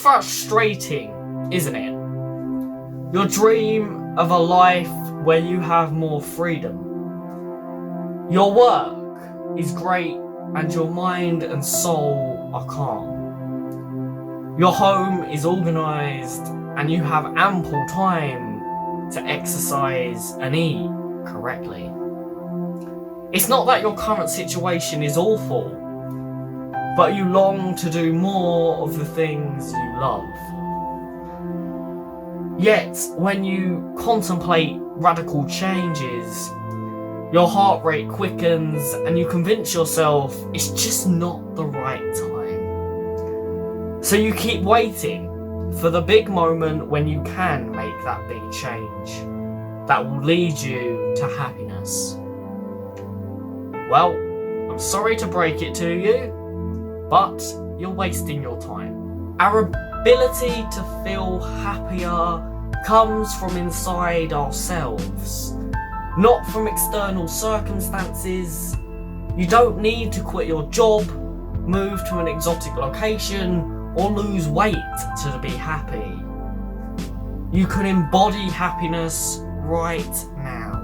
frustrating, isn't it? Your dream of a life where you have more freedom. Your work is great and your mind and soul are calm. Your home is organised and you have ample time to exercise and eat correctly. It's not that your current situation is awful, but you long to do more of the things you love. Yet, when you contemplate radical changes, your heart rate quickens and you convince yourself it's just not the right time. So you keep waiting for the big moment when you can make that big change that will lead you to happiness. Well, I'm sorry to break it to you, but you're wasting your time. Our ability to feel happier comes from inside ourselves, not from external circumstances. You don't need to quit your job, move to an exotic location, or lose weight to be happy. You can embody happiness right now.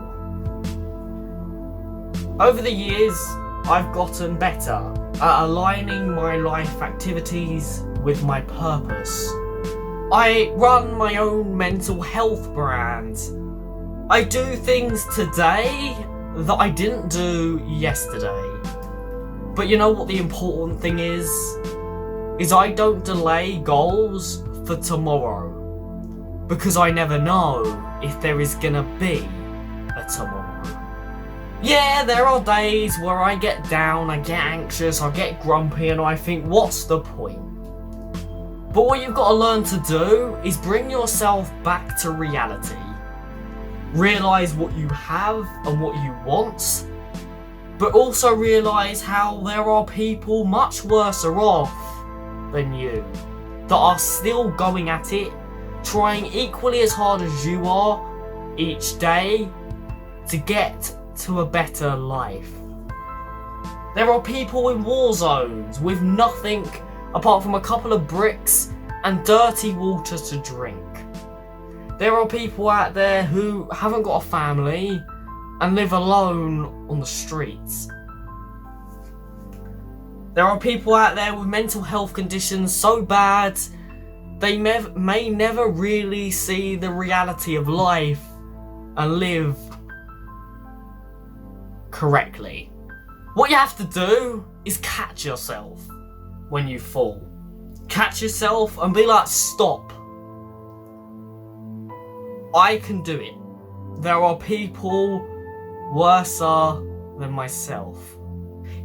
Over the years, I've gotten better at aligning my life activities with my purpose. I run my own mental health brand. I do things today that I didn't do yesterday. But you know what the important thing is? I don't delay goals for tomorrow, because I never know if there is gonna be a tomorrow. Yeah, there are days where I get down, I get anxious, I get grumpy, and I think, what's the point? But what you've got to learn to do is bring yourself back to reality. Realise what you have and what you want, but also realise how there are people much worse off than you that are still going at it, trying equally as hard as you are each day to get to a better life. There are people in war zones with nothing apart from a couple of bricks and dirty water to drink. There are people out there who haven't got a family and live alone on the streets. There are people out there with mental health conditions so bad they may never really see the reality of life and live correctly. What you have to do is catch yourself when you fall. Catch yourself and be like, stop. I can do it. There are people worse than myself.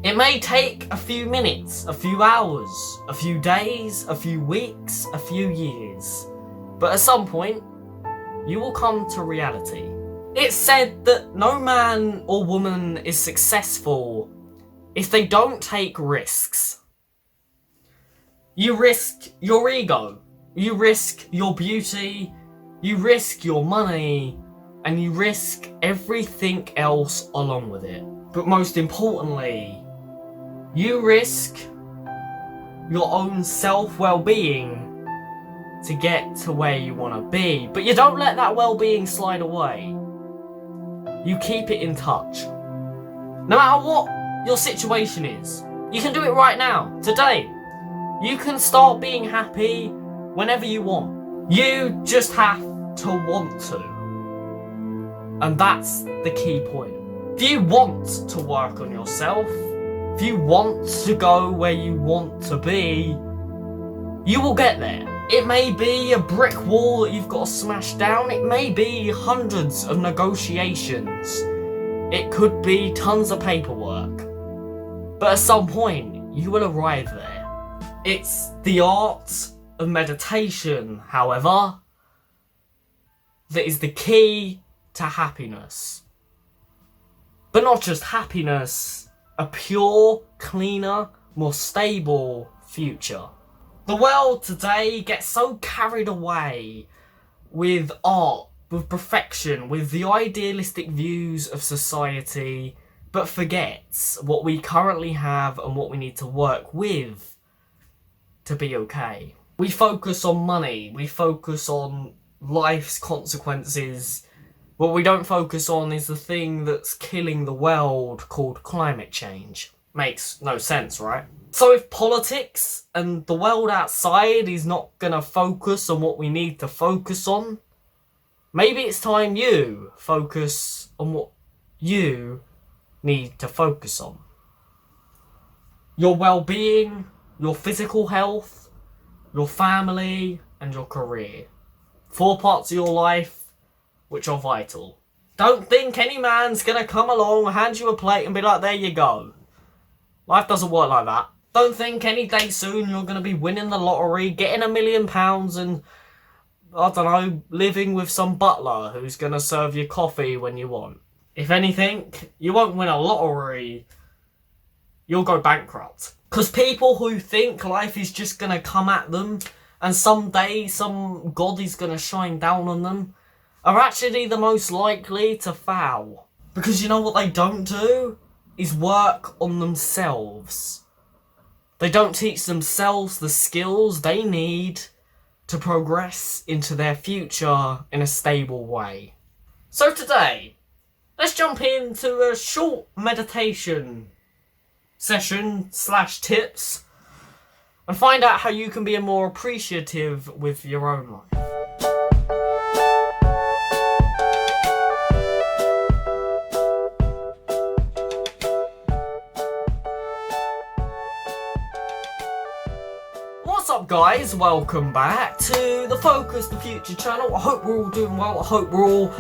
It may take a few minutes, a few hours, a few days, a few weeks, a few years. But at some point, you will come to reality. It's said that no man or woman is successful if they don't take risks. You risk your ego, you risk your beauty, you risk your money, and you risk everything else along with it. But most importantly, you risk your own well-being to get to where you want to be. But you don't let that well-being slide away. You keep it in touch. No matter what your situation is, you can do it right now, today. You can start being happy whenever you want. You just have to want to. And that's the key point. If you want to work on yourself, if you want to go where you want to be, you will get there. It may be a brick wall that you've got to smash down. It may be hundreds of negotiations. It could be tons of paperwork. But at some point, you will arrive there. It's the art of meditation, however, that is the key to happiness. But not just happiness, a pure, cleaner, more stable future. The world today gets so carried away with art, with perfection, with the idealistic views of society, but forgets what we currently have and what we need to work with to be okay. We focus on money, we focus on life's consequences. What we don't focus on is the thing that's killing the world called climate change. Makes no sense, right? So if politics and the world outside is not gonna focus on what we need to focus on, maybe it's time you focus on what you need to focus on. Your well-being, your physical health, your family, and your career. 4 parts of your life which are vital. Don't think any man's gonna come along, hand you a plate and be like, there you go. Life doesn't work like that. Don't think any day soon you're gonna be winning the lottery, getting £1 million and, I don't know, living with some butler who's gonna serve you coffee when you want. If anything, you won't win a lottery, you'll go bankrupt. Because people who think life is just gonna come at them and someday some god is gonna shine down on them are actually the most likely to fail. Because you know what they don't do? Is work on themselves. They don't teach themselves the skills they need to progress into their future in a stable way. So today, let's jump into a short meditation session / tips and find out how you can be more appreciative with your own life. What's up guys, welcome back to the Focus the Future channel. I hope we're all doing well, I hope we're all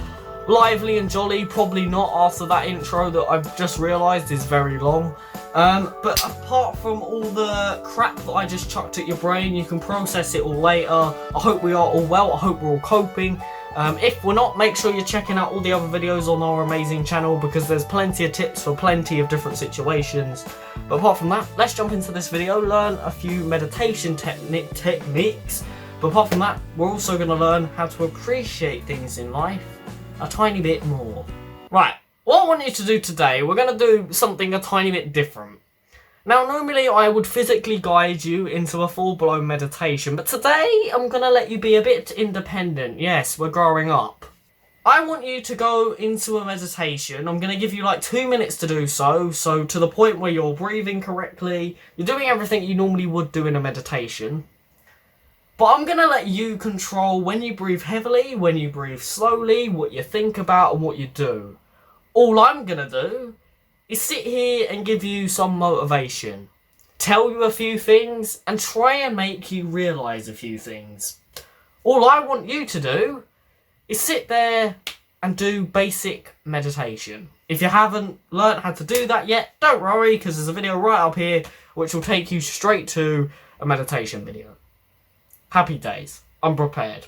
lively and jolly. Probably not after that intro that I've just realised is very long. But apart from all the crap that I just chucked at your brain, you can process it all later. I hope we are all well, I hope we're all coping. If we're not, make sure you're checking out all the other videos on our amazing channel because there's plenty of tips for plenty of different situations. But apart from that, let's jump into this video, learn a few meditation techniques. But apart from that, we're also going to learn how to appreciate things in life a tiny bit more. Right, what I want you to do today, we're going to do something a tiny bit different. Now, normally I would physically guide you into a full-blown meditation, but today I'm going to let you be a bit independent. Yes, we're growing up. I want you to go into a meditation. I'm going to give you like 2 minutes to do so to the point where you're breathing correctly, you're doing everything you normally would do in a meditation. But I'm going to let you control when you breathe heavily, when you breathe slowly, what you think about and what you do. All I'm going to do is sit here and give you some motivation, tell you a few things and try and make you realise a few things. All I want you to do is sit there and do basic meditation. If you haven't learnt how to do that yet, don't worry because there's a video right up here which will take you straight to a meditation video. Happy days. I'm prepared.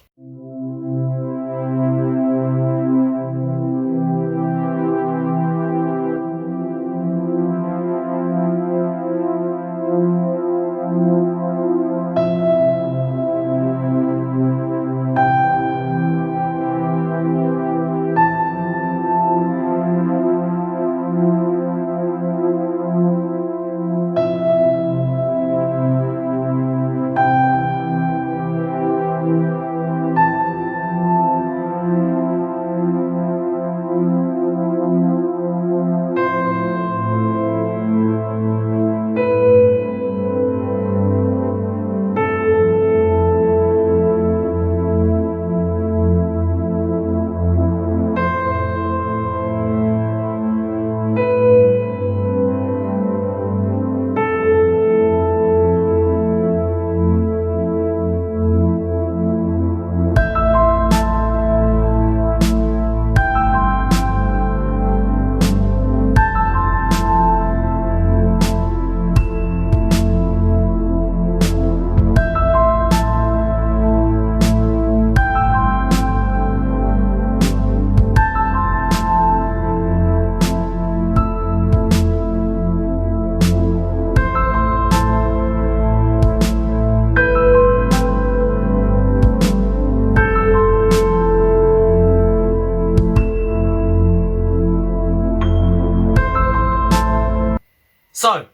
So,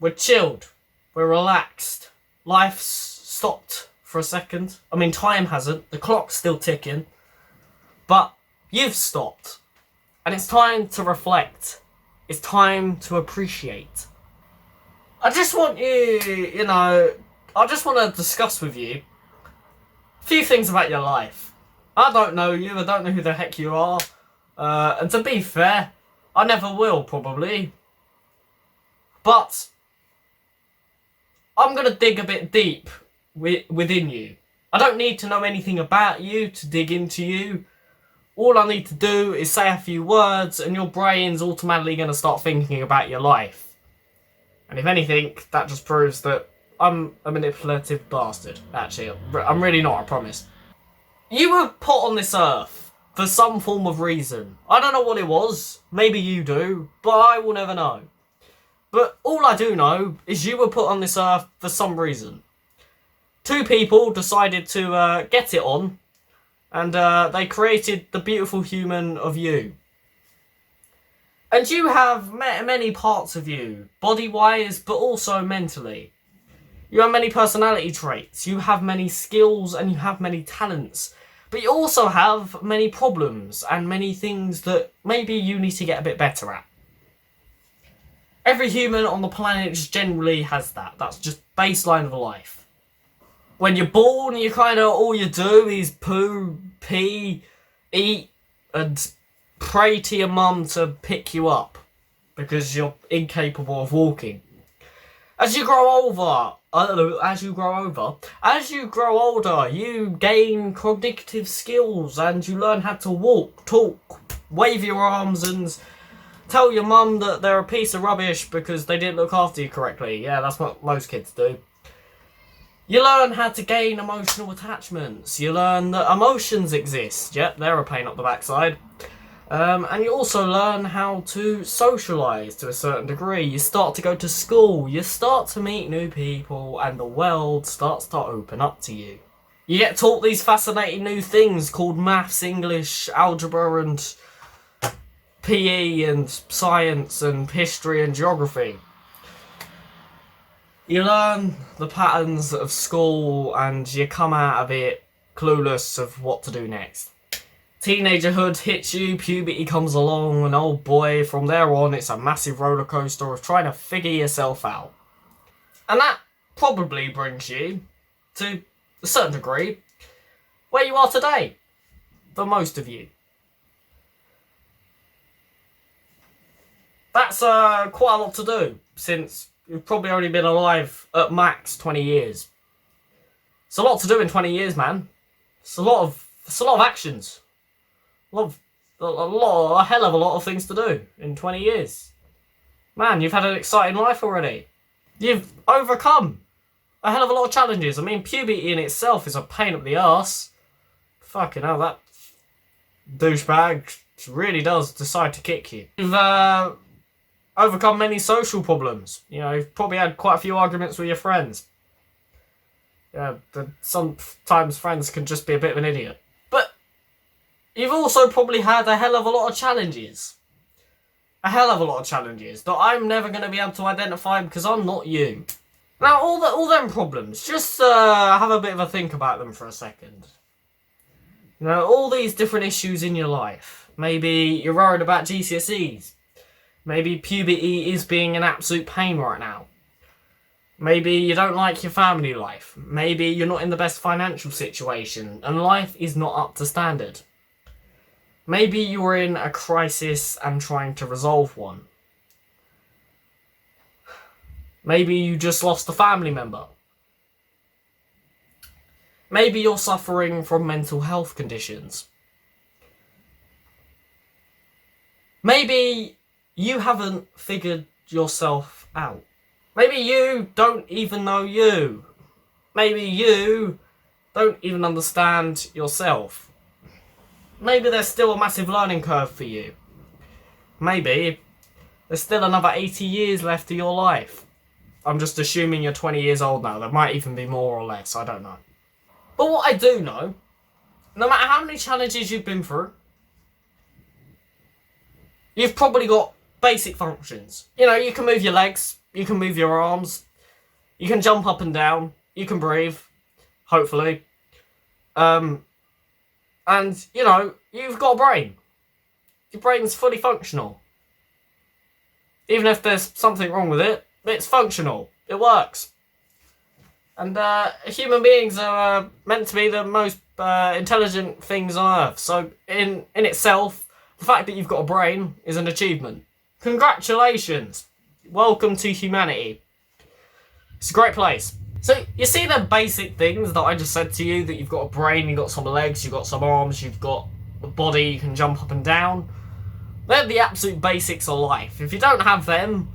we're chilled, we're relaxed, life's stopped for a second. I mean, time hasn't. The clock's still ticking. But you've stopped. And it's time to reflect. It's time to appreciate. I just want I just want to discuss with you a few things about your life. I don't know you. I don't know who the heck you are. And to be fair, I never will, probably. But I'm going to dig a bit deep within you. I don't need to know anything about you to dig into you. All I need to do is say a few words and your brain's automatically going to start thinking about your life. And if anything, that just proves that I'm a manipulative bastard. Actually, I'm really not, I promise. You were put on this earth for some form of reason. I don't know what it was. Maybe you do, but I will never know. But all I do know is you were put on this earth for some reason. Two people decided to get it on. And they created the beautiful human of you. And you have many parts of you, body-wise, but also mentally. You have many personality traits, you have many skills, and you have many talents. But you also have many problems, and many things that maybe you need to get a bit better at. Every human on the planet just generally has that. That's just baseline of life. When you're born, you kind of, all you do is poo, pee, eat, and pray to your mum to pick you up. Because you're incapable of walking. As you grow older, you gain cognitive skills and you learn how to walk, talk, wave your arms and tell your mum that they're a piece of rubbish because they didn't look after you correctly. Yeah, that's what most kids do. You learn how to gain emotional attachments. You learn that emotions exist. Yep, they're a pain up the backside. And you also learn how to socialise to a certain degree. You start to go to school. You start to meet new people. And the world starts to open up to you. You get taught these fascinating new things called maths, English, algebra and PE and science and history and geography. You learn the patterns of school and you come out of it clueless of what to do next. Teenagerhood hits you, puberty comes along, and oh boy, from there on it's a massive roller coaster of trying to figure yourself out. And that probably brings you, to a certain degree, where you are today, for most of you. That's quite a lot to do, since you've probably only been alive at max 20 years. It's a lot to do in 20 years, man. It's a lot of actions. A hell of a lot of things to do in 20 years. Man, you've had an exciting life already. You've overcome a hell of a lot of challenges. I mean, puberty in itself is a pain up the arse. Fucking hell, that douchebag really does decide to kick you. You've overcome many social problems. You know, you've probably had quite a few arguments with your friends. Yeah, sometimes friends can just be a bit of an idiot. But you've also probably had a hell of a lot of challenges. A hell of a lot of challenges that I'm never going to be able to identify because I'm not you. Now, all them problems, just have a bit of a think about them for a second. You know, all these different issues in your life. Maybe you're worried about GCSEs. Maybe puberty is being an absolute pain right now. Maybe you don't like your family life. Maybe you're not in the best financial situation and life is not up to standard. Maybe you're in a crisis and trying to resolve one. Maybe you just lost a family member. Maybe you're suffering from mental health conditions. Maybe you haven't figured yourself out. Maybe you don't even know you. Maybe you don't even understand yourself. Maybe there's still a massive learning curve for you. Maybe there's still another 80 years left of your life. I'm just assuming you're 20 years old now. There might even be more or less, I don't know. But what I do know, no matter how many challenges you've been through, you've probably got basic functions. You know, you can move your legs, you can move your arms, you can jump up and down, you can breathe, hopefully. And, you know, you've got a brain. Your brain's fully functional. Even if there's something wrong with it, it's functional. It works. And human beings are meant to be the most intelligent things on Earth. So in itself, the fact that you've got a brain is an achievement. Congratulations. Welcome to humanity. It's a great place. So you see the basic things that I just said to you, that you've got a brain, you've got some legs, you've got some arms, you've got a body, you can jump up and down. They're the absolute basics of life. If you don't have them,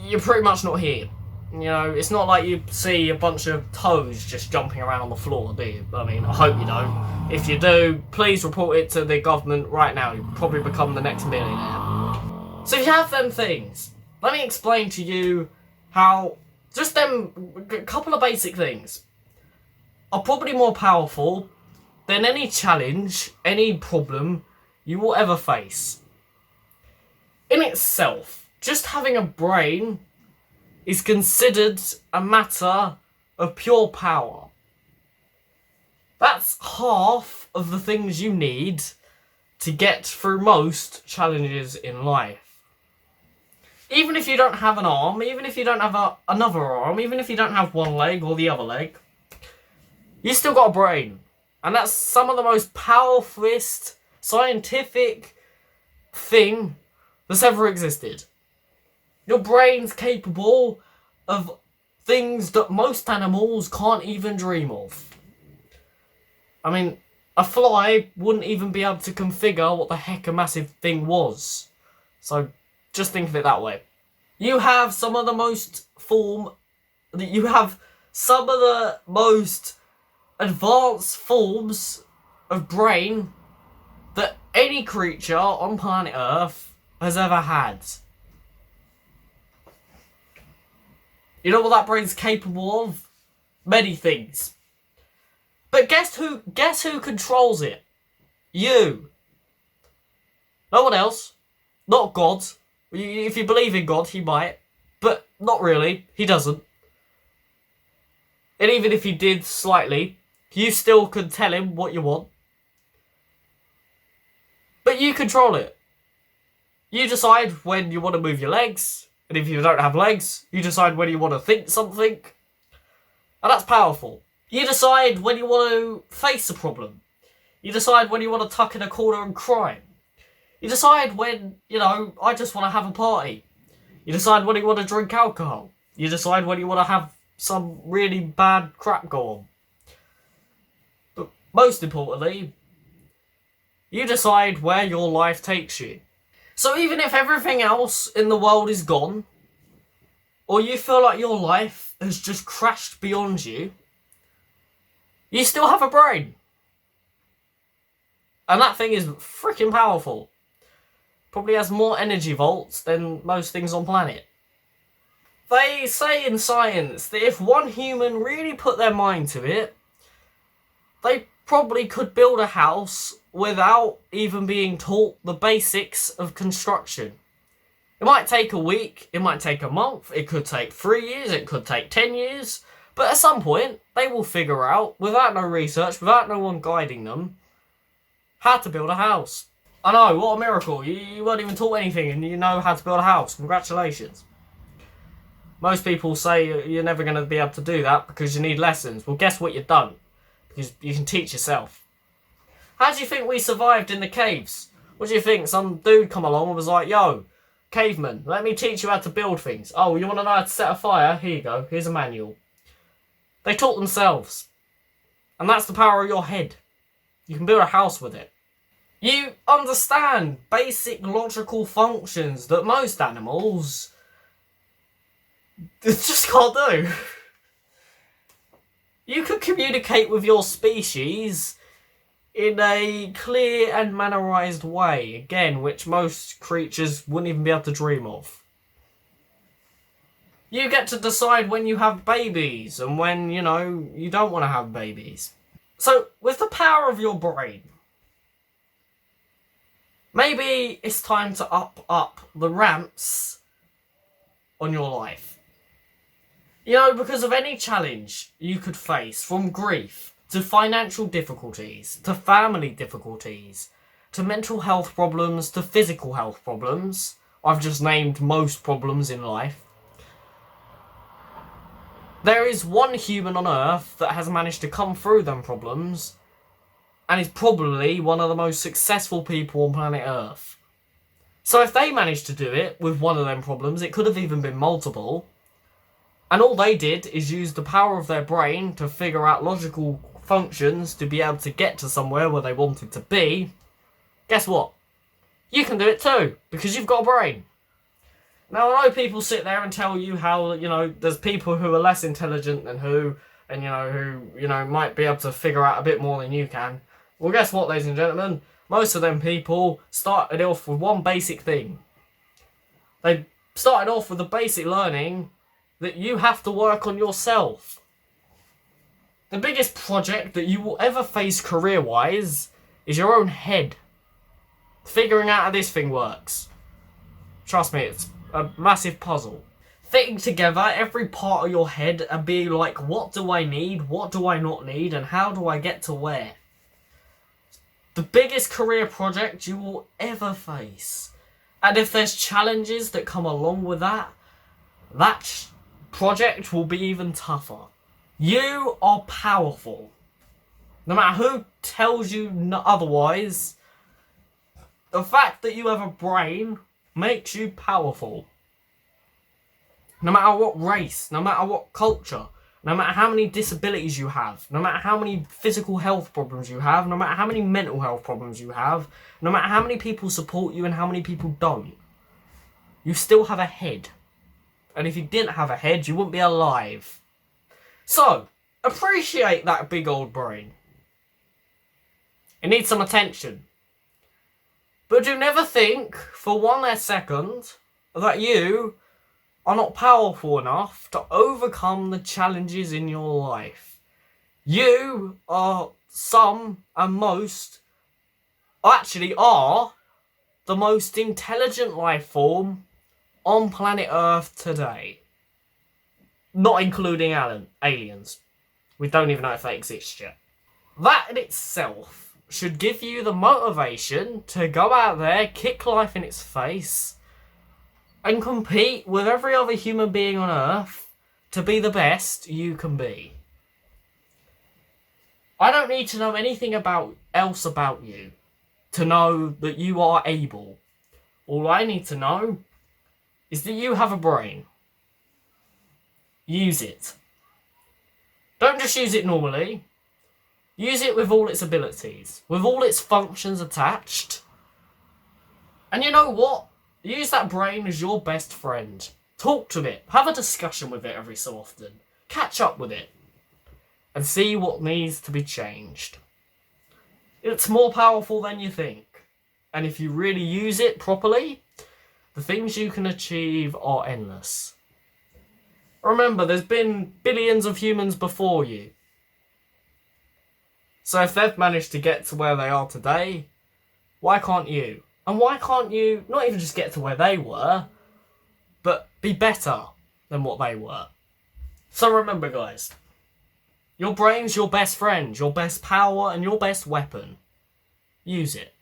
you're pretty much not here. You know, it's not like you see a bunch of toes just jumping around on the floor, do you? I mean, I hope you don't. If you do, please report it to the government right now. You'll probably become the next millionaire. So if you have them things, let me explain to you how just them, a couple of basic things, are probably more powerful than any challenge, any problem you will ever face. In itself, just having a brain is considered a matter of pure power. That's half of the things you need to get through most challenges in life. Even if you don't have an arm, even if you don't have another arm, even if you don't have one leg or the other leg, you still got a brain. And that's some of the most powerfulest scientific thing that's ever existed. Your brain's capable of things that most animals can't even dream of. I mean, a fly wouldn't even be able to configure what the heck a massive thing was. So, just think of it that way. You have some of the most advanced forms of brain that any creature on planet Earth has ever had. You know what that brain's capable of? Many things. But guess who controls it? You. No one else. Not God. If you believe in God, he might. But not really. He doesn't. And even if he did slightly, you still could tell him what you want. But you control it. You decide when you want to move your legs. And if you don't have legs, you decide when you want to think something. And that's powerful. You decide when you want to face a problem. You decide when you want to tuck in a corner and cry. You decide when, I just want to have a party. You decide when you want to drink alcohol. You decide when you want to have some really bad crap go on. But most importantly, you decide where your life takes you. So even if everything else in the world is gone, or you feel like your life has just crashed beyond you, you still have a brain. And that thing is freaking powerful. Probably has more energy volts than most things on planet. They say in science that if one human really put their mind to it, they probably could build a house without even being taught the basics of construction. It might take a week, it might take a month, it could take 3 years, it could take 10 years, but at some point they will figure out, without no research, without no one guiding them, how to build a house. I know, what a miracle. You weren't even taught anything and you know how to build a house. Congratulations. Most people say you're never going to be able to do that because you need lessons. Well, guess what you've done? Because you can teach yourself. How do you think we survived in the caves? What do you think? Some dude come along and was like, yo, caveman, let me teach you how to build things. Oh, you want to know how to set a fire? Here you go. Here's a manual. They taught themselves. And that's the power of your head. You can build a house with it. You understand basic logical functions that most animals just can't do. You could communicate with your species in a clear and mannerised way, again, which most creatures wouldn't even be able to dream of. You get to decide when you have babies and when, you don't want to have babies. So, with the power of your brain, maybe it's time to up the ramps on your life. You know, because of any challenge you could face, from grief to financial difficulties, to family difficulties, to mental health problems, to physical health problems. I've just named most problems in life. There is one human on Earth that has managed to come through them problems and is probably one of the most successful people on planet Earth. So if they managed to do it with one of them problems, it could have even been multiple. And all they did is use the power of their brain to figure out logical functions to be able to get to somewhere where they wanted to be. Guess what? You can do it too, because you've got a brain. Now, I know people sit there and tell you how, you know, there's people who are less intelligent than who might be able to figure out a bit more than you can. Well, guess what, ladies and gentlemen? Most of them people started off with one basic thing. They started off with the basic learning that you have to work on yourself. The biggest project that you will ever face career-wise is your own head. Figuring out how this thing works. Trust me, it's a massive puzzle. Fitting together every part of your head and being like, what do I need, what do I not need, and how do I get to where? The biggest career project you will ever face. And if there's challenges that come along with that, that project will be even tougher. You are powerful. No matter who tells you otherwise, the fact that you have a brain makes you powerful. No matter what race, no matter what culture, no matter how many disabilities you have, no matter how many physical health problems you have, no matter how many mental health problems you have, no matter how many people support you and how many people don't, you still have a head. And if you didn't have a head, you wouldn't be alive. So, appreciate that big old brain. It needs some attention. But do never think, for one second, that you are not powerful enough to overcome the challenges in your life. You are the most intelligent life form on planet Earth today. Not including aliens. We don't even know if they exist yet. That in itself should give you the motivation to go out there, kick life in its face, and compete with every other human being on Earth to be the best you can be. I don't need to know anything else about you to know that you are able. All I need to know is that you have a brain. Use it. Don't just use it normally. Use it with all its abilities, with all its functions attached. And you know what? Use that brain as your best friend. Talk to it. Have a discussion with it every so often. Catch up with it. And see what needs to be changed. It's more powerful than you think. And if you really use it properly, the things you can achieve are endless. Remember, there's been billions of humans before you. So if they've managed to get to where they are today, why can't you? And why can't you not even just get to where they were, but be better than what they were? So remember, guys, your brain's your best friend, your best power, and your best weapon. Use it.